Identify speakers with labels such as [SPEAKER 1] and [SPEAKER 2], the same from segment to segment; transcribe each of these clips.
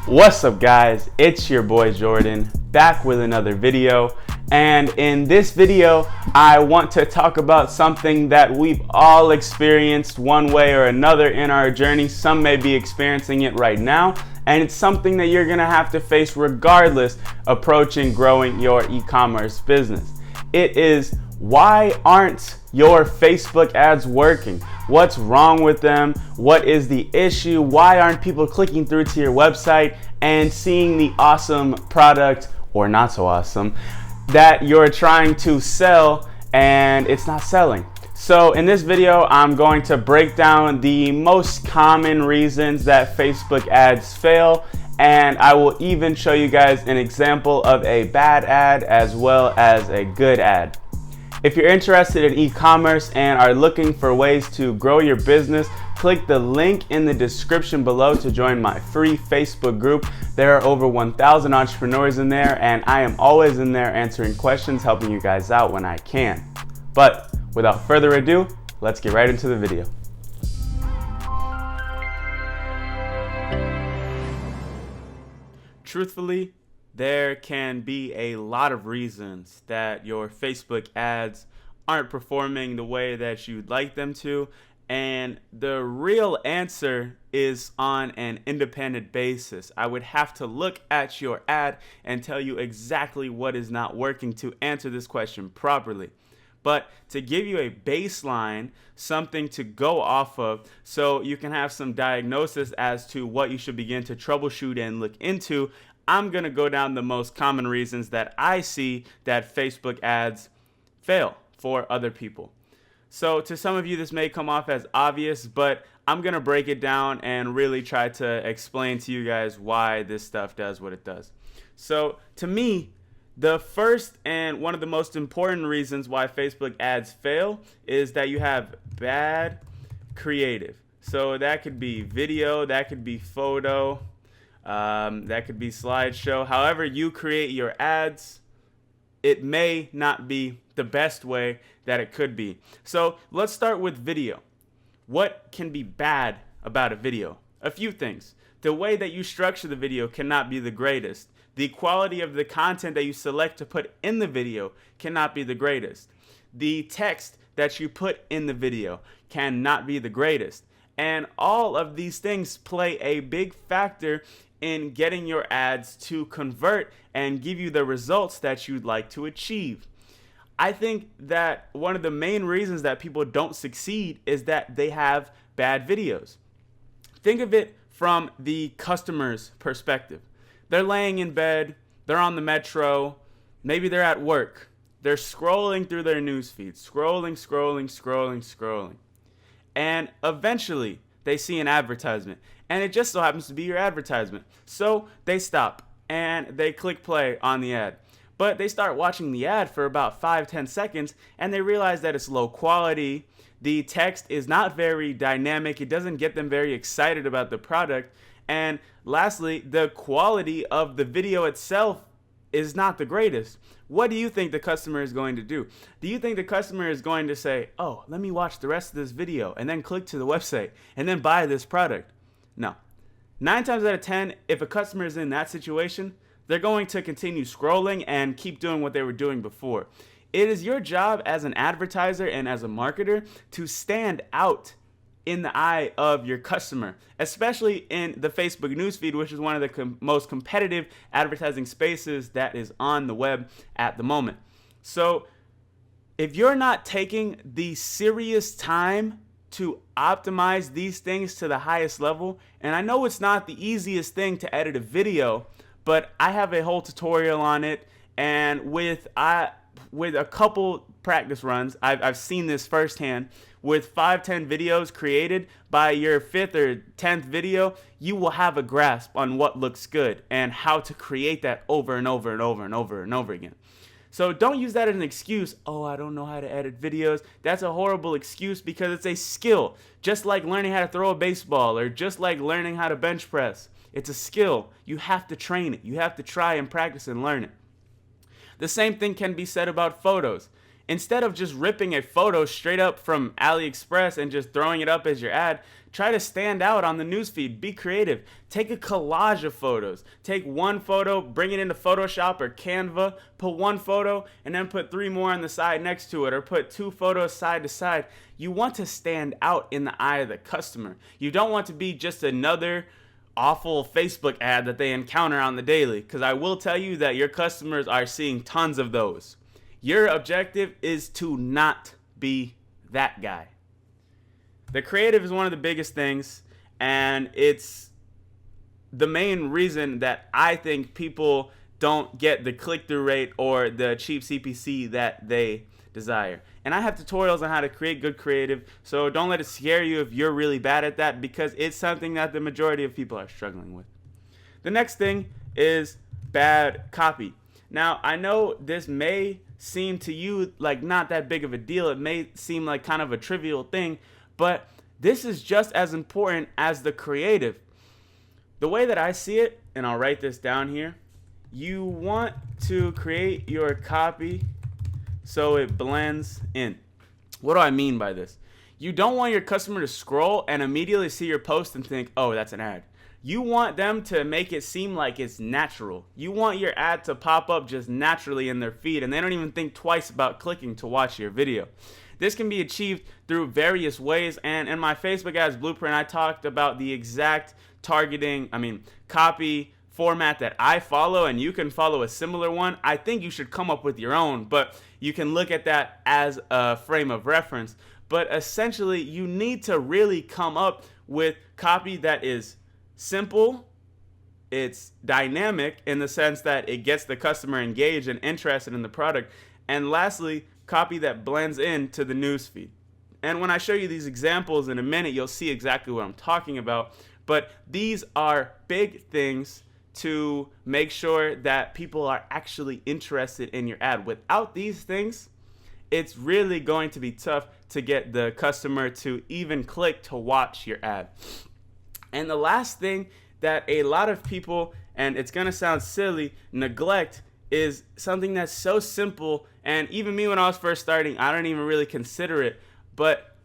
[SPEAKER 1] What's up guys, it's your boy Jordan back with another video, and in this video I want to talk about something that we've all experienced one way or another in our journey. Some may be experiencing it right now, and it's something that you're gonna have to face regardless approaching growing your e-commerce business. It is, why aren't your Facebook ads working? What's wrong with them? What is the issue? Why aren't people clicking through to your website and seeing the awesome product, or not so awesome, that you're trying to sell and it's not selling? So in this video, I'm going to break down the most common reasons that Facebook ads fail, and I will even show you guys an example of a bad ad as well as a good ad. If you're interested in e-commerce and are looking for ways to grow your business, click the link in the description below to join my free Facebook group. There are over 1,000 entrepreneurs in there, and I am always in there answering questions, helping you guys out when I can. But without further ado, let's get right into the video. Truthfully, there can be a lot of reasons that your Facebook ads aren't performing the way that you'd like them to, and the real answer is on an independent basis. I would have to look at your ad and tell you exactly what is not working to answer this question properly. But to give you a baseline, something to go off of, so you can have some diagnosis as to what you should begin to troubleshoot and look into, I'm going to go down the most common reasons that I see that Facebook ads fail for other people. So to some of you, this may come off as obvious, but I'm going to break it down and really try to explain to you guys why this stuff does what it does. So to me, the first and one of the most important reasons why Facebook ads fail is that you have bad creative. So that could be video, that could be photo, that could be slideshow. However you create your ads, it may not be the best way that it could be. So let's start with video. What can be bad about a video? A few things. The way that you structure the video cannot be the greatest. The quality of the content that you select to put in the video cannot be the greatest. The text that you put in the video cannot be the greatest. And all of these things play a big factor in getting your ads to convert and give you the results that you'd like to achieve. I think that one of the main reasons that people don't succeed is that they have bad videos. Think of it from the customer's perspective. They're laying in bed, they're on the metro, maybe they're at work. They're scrolling through their news feed, scrolling. And eventually they see an advertisement, and it just so happens to be your advertisement. So they stop and they click play on the ad. But they start watching the ad for about 5-10 seconds, and they realize that it's low quality. The text is not very dynamic. It doesn't get them very excited about the product. And lastly, the quality of the video itself is not the greatest. What do you think the customer is going to do? Do you think the customer is going to say, oh, let me watch the rest of this video and then click to the website and then buy this product? No. 9 times out of 10, if a customer is in that situation, they're going to continue scrolling and keep doing what they were doing before. It is your job as an advertiser and as a marketer to stand out in the eye of your customer, especially in the Facebook newsfeed, which is one of the most competitive advertising spaces that is on the web at the moment. So if you're not taking the serious time to optimize these things to the highest level, and I know it's not the easiest thing to edit a video, but I have a whole tutorial on it, and with a couple practice runs, I've seen this firsthand. With 5-10 videos created, by your 5th or 10th video, you will have a grasp on what looks good and how to create that over and over again. So don't use that as an excuse. Oh, I don't know how to edit videos. That's a horrible excuse, because it's a skill. Just like learning how to throw a baseball, or just like learning how to bench press. It's a skill. You have to train it. You have to try and practice and learn it. The same thing can be said about photos. Instead of just ripping a photo straight up from AliExpress and just throwing it up as your ad, Try to stand out on the newsfeed. Be creative. Take a collage of photos. Take one photo, bring it into Photoshop or Canva, put one photo, and then put 3 more on the side next to it, or put 2 photos side to side. You want to stand out in the eye of the customer. You don't want to be just another awful Facebook ad that they encounter on the daily, because I will tell you that your customers are seeing tons of those. Your objective is to not be that guy. The creative is one of the biggest things, and it's the main reason that I think people don't get the click-through rate or the cheap CPC that they desire. And I have tutorials on how to create good creative, so don't let it scare you if you're really bad at that, because it's something that the majority of people are struggling with. The next thing is bad copy. Now, I know this may seem to you like not that big of a deal. It may seem like kind of a trivial thing, but this is just as important as the creative. The way that I see it, and I'll write this down here, you want to create your copy so it blends in. What do I mean by this? You don't want your customer to scroll and immediately see your post and think, oh, that's an ad. You want them to make it seem like it's natural. You want your ad to pop up just naturally in their feed, and they don't even think twice about clicking to watch your video. This can be achieved through various ways, and in my Facebook ads blueprint, I talked about the exact copy format that I follow, and you can follow a similar one. I think you should come up with your own, but you can look at that as a frame of reference. But essentially, you need to really come up with copy that is simple, it's dynamic in the sense that it gets the customer engaged and interested in the product, and lastly, copy that blends into the newsfeed. And when I show you these examples in a minute, you'll see exactly what I'm talking about. But these are big things to make sure that people are actually interested in your ad. Without these things, it's really going to be tough to get the customer to even click to watch your ad. And the last thing that a lot of people, and it's going to sound silly, neglect is something that's so simple. And even me, when I was first starting, I don't even really consider it. But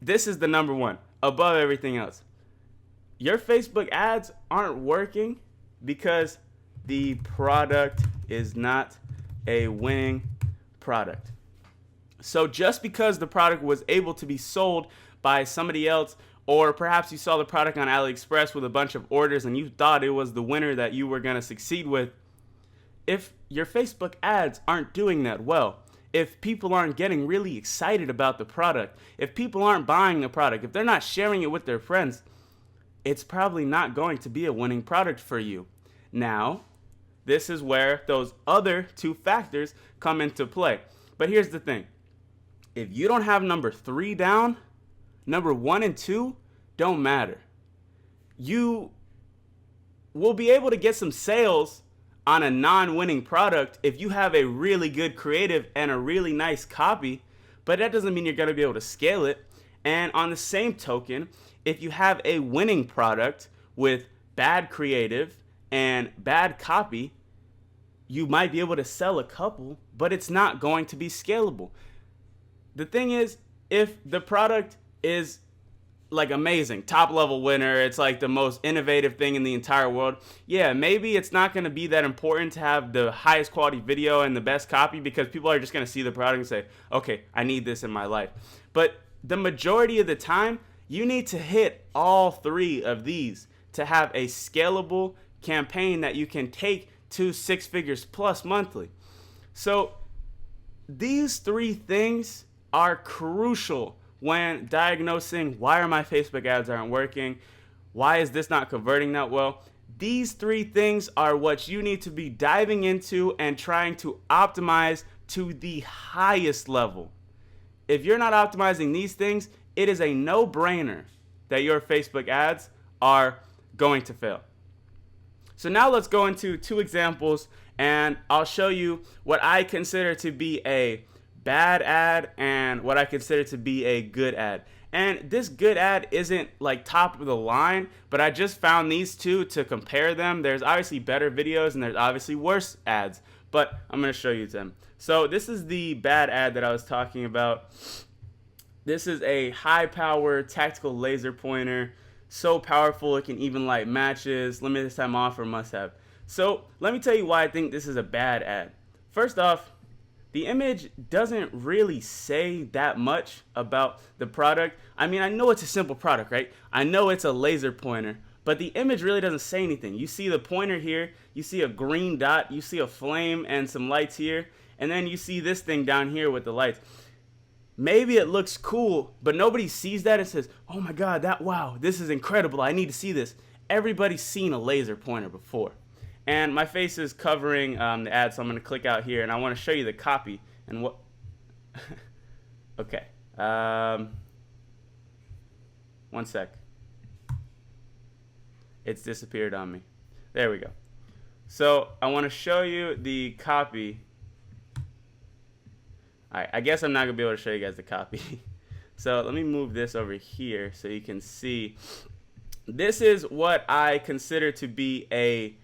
[SPEAKER 1] this is the number one above everything else. Your Facebook ads aren't working because the product is not a winning product. So just because the product was able to be sold by somebody else, or perhaps you saw the product on AliExpress with a bunch of orders and you thought it was the winner that you were going to succeed with, if your Facebook ads aren't doing that well, if people aren't getting really excited about the product, if people aren't buying the product, if they're not sharing it with their friends, it's probably not going to be a winning product for you. Now, this is where those other 2 factors come into play. But here's the thing. If you don't have number 3 down, number 1 and 2 don't matter. You will be able to get some sales on a non-winning product if you have a really good creative and a really nice copy, but that doesn't mean you're going to be able to scale it. And on the same token, if you have a winning product with bad creative and bad copy, you might be able to sell a couple, but it's not going to be scalable. The thing is, if the product is like amazing, top level winner, it's like the most innovative thing in the entire world, yeah, maybe it's not going to be that important to have the highest quality video and the best copy, because people are just going to see the product and say, okay, I need this in my life. But the majority of the time, you need to hit all 3 of these to have a scalable campaign that you can take to 6 figures plus monthly. So these 3 things are crucial when diagnosing why are my Facebook ads aren't working, why is this not converting that well. These 3 things are what you need to be diving into and trying to optimize to the highest level. If you're not optimizing these things, it is a no-brainer that your Facebook ads are going to fail. So now let's go into 2 examples, and I'll show you what I consider to be a bad ad and what I consider to be a good ad. And this good ad isn't like top of the line, but I just found these 2 to compare them. There's obviously better videos and there's obviously worse ads, but I'm going to show you them. So this is the bad ad that I was talking about. This is a high power tactical laser pointer. So powerful it can even light matches. Limited time offer, must have. So let me tell you why I think this is a bad ad. First off, the image doesn't really say that much about the product. I mean, I know it's a simple product, right? I know it's a laser pointer, but the image really doesn't say anything. You see the pointer here, you see a green dot, you see a flame and some lights here, and then you see this thing down here with the lights. Maybe it looks cool, but nobody sees that and says, oh my God, wow, this is incredible. I need to see this. Everybody's seen a laser pointer before. And my face is covering the ad, so I'm going to click out here, and I want to show you the copy and what. Okay. 1 sec. It's disappeared on me. There we go. So I want to show you the copy. All right, I guess I'm not going to be able to show you guys the copy. So let me move this over here so you can see. This is what I consider to be a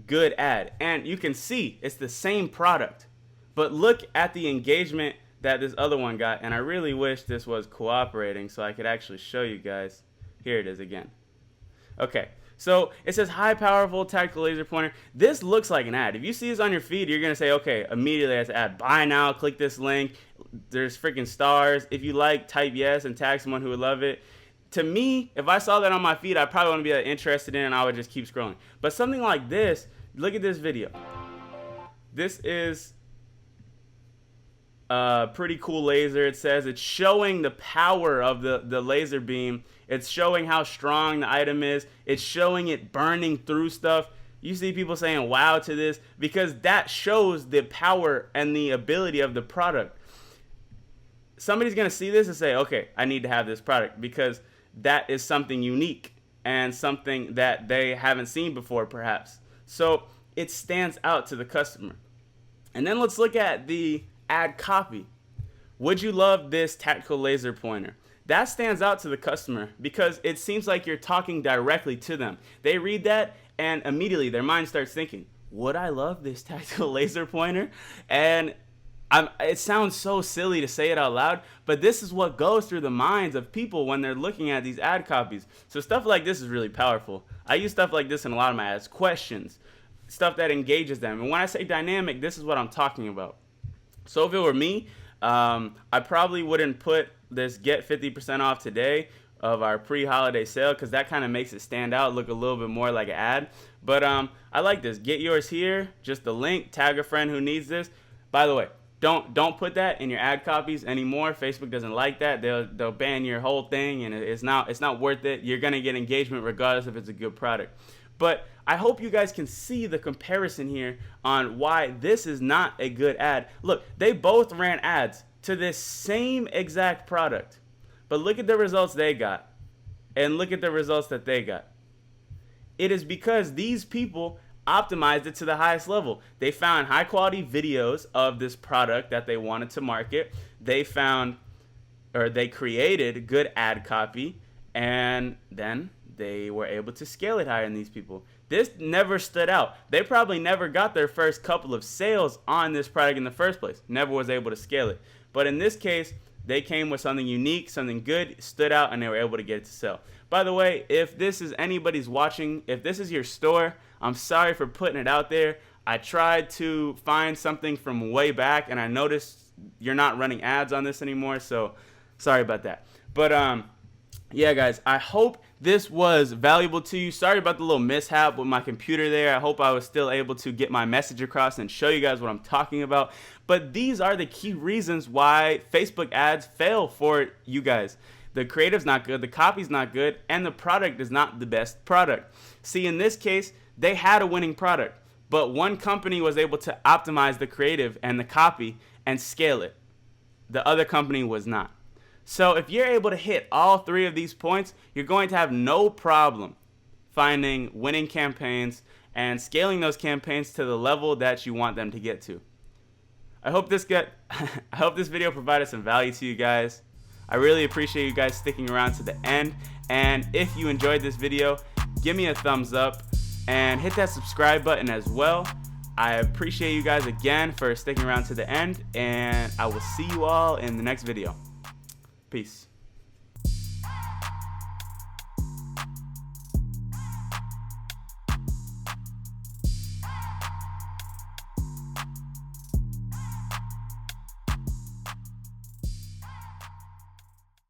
[SPEAKER 1] good ad, and you can see it's the same product, but look at the engagement that this other one got. And I really wish this was cooperating so I could actually show you guys. Here it is again. Okay, so it says high powerful tactical laser pointer. This looks like an ad. If you see this on your feed, you're gonna say, okay, immediately that's an ad. Buy now, click this link. There's freaking stars. If you like, type yes and tag someone who would love it. To me, if I saw that on my feed, I probably wouldn't be that interested in it, and I would just keep scrolling. But something like this, look at this video. This is a pretty cool laser. It says it's showing the power of the laser beam. It's showing how strong the item is. It's showing it burning through stuff. You see people saying wow to this because that shows the power and the ability of the product. Somebody's going to see this and say, okay, I need to have this product because that is something unique and something that they haven't seen before, perhaps. So it stands out to the customer. And then let's look at the ad copy. Would you love this tactical laser pointer? That stands out to the customer because it seems like you're talking directly to them. They read that and immediately their mind starts thinking, would I love this tactical laser pointer? And it sounds so silly to say it out loud, but this is what goes through the minds of people when they're looking at these ad copies. So stuff like this is really powerful. I use stuff like this in a lot of my ads. Questions, stuff that engages them. And when I say dynamic, this is what I'm talking about. So if it were me, I probably wouldn't put this get 50% off today of our pre-holiday sale because that kind of makes it stand out, look a little bit more like an ad. But I like this. Get yours here, just the link, tag a friend who needs this. By the way, don't put that in your ad copies anymore. Facebook doesn't like that. They'll ban your whole thing, and it's not worth it. You're gonna get engagement regardless if it's a good product. But I hope you guys can see the comparison here on why this is not a good ad. Look, they both ran ads to this same exact product, but look at the results they got, and look at the results that they got. It is because these people optimized it to the highest level. They found high quality videos of this product that they wanted to market. They created good ad copy, and then they were able to scale it higher than these people. This never stood out. They probably never got their first couple of sales on this product in the first place. Never was able to scale it. But in this case, they came with something unique, something good, stood out, and they were able to get it to sell. By the way, if this is anybody's watching, if this is your store, I'm sorry for putting it out there. I tried to find something from way back, and I noticed you're not running ads on this anymore, so sorry about that. But yeah, guys, I hope this was valuable to you. Sorry about the little mishap with my computer there. I hope I was still able to get my message across and show you guys what I'm talking about. But these are the key reasons why Facebook ads fail for you guys. The creative's not good, the copy's not good, and the product is not the best product. See, in this case, they had a winning product, but one company was able to optimize the creative and the copy and scale it. The other company was not. So if you're able to hit all three of these points, you're going to have no problem finding winning campaigns and scaling those campaigns to the level that you want them to get to. I hope this video provided some value to you guys. I really appreciate you guys sticking around to the end. And if you enjoyed this video, give me a thumbs up and hit that subscribe button as well. I appreciate you guys again for sticking around to the end, and I will see you all in the next video. Peace.